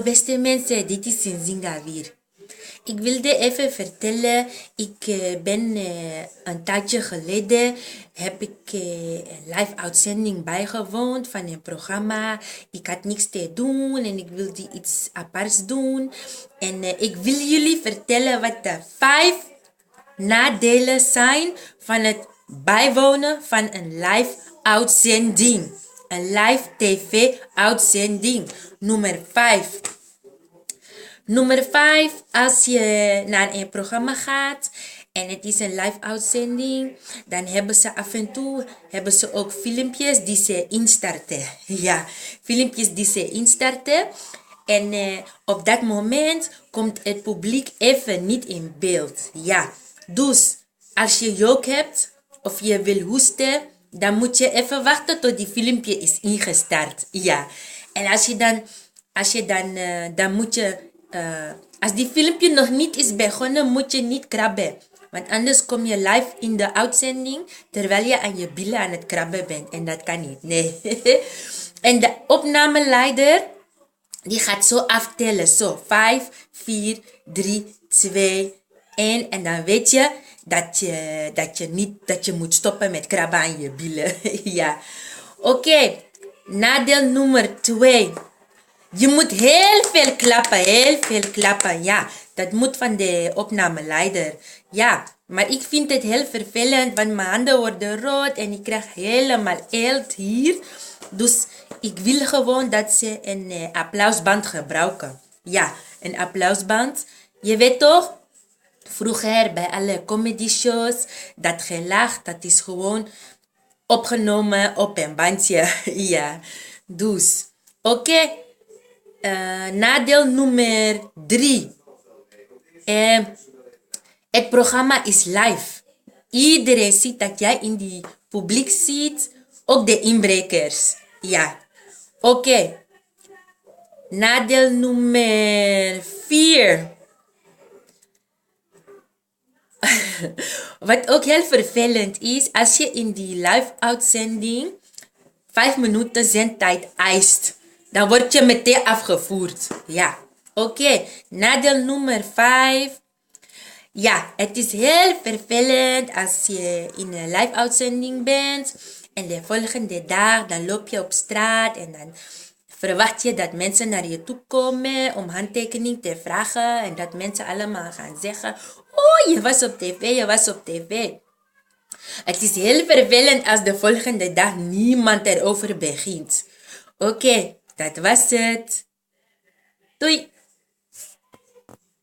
Beste mensen, dit is Zinzinga weer. Ik wilde even vertellen, ik ben een tijdje geleden, heb ik een live uitzending bijgewoond van een programma. Ik had niks te doen en ik wilde iets aparts doen. En ik wil jullie vertellen wat de 5 nadelen zijn van het bijwonen van een live uitzending. Een live tv-uitzending. Nummer 5. Nummer 5, als je naar een programma gaat en het is een live uitzending, dan hebben ze af en toe ook filmpjes die ze instarten. Ja, filmpjes die ze instarten. En op dat moment komt het publiek even niet in beeld. Ja, dus als je jeuk hebt of je wil hoesten, dan moet je even wachten tot die filmpje is ingestart. Ja, en dan moet je als die filmpje nog niet is begonnen, moet je niet krabben. Want anders kom je live in de uitzending terwijl je aan je billen aan het krabben bent. En dat kan niet, nee. En de opnameleider, die gaat zo aftellen. Zo, 5, 4, 3, 2, 1. En dan weet je dat je moet stoppen met krabben aan je billen. Ja. Oké. Nadeel nummer 2. Je moet heel veel klappen, ja. Dat moet van de opnameleider. Ja, maar ik vind het heel vervelend, want mijn handen worden rood en ik krijg helemaal eelt hier. Dus ik wil gewoon dat ze een applausband gebruiken. Ja, een applausband. Je weet toch, vroeger bij alle comedy shows, dat gelach, dat is gewoon opgenomen op een bandje. Ja, dus, oké. Nadeel nummer 3. Het programma is live. Iedereen ziet dat jij in die publiek ziet. Ook de inbrekers. Ja. Oké. Nadeel nummer 4. Wat ook heel vervelend is, als je in die live uitzending 5 minuten zendtijd eist, dan word je meteen afgevoerd. Ja, oké. Nadeel nummer 5. Ja, het is heel vervelend als je in een live uitzending bent. En de volgende dag, dan loop je op straat en dan verwacht je dat mensen naar je toe komen om handtekening te vragen. En dat mensen allemaal gaan zeggen, oh, je was op tv, je was op tv. Het is heel vervelend als de volgende dag niemand erover begint. Oké, dat was het. Doei!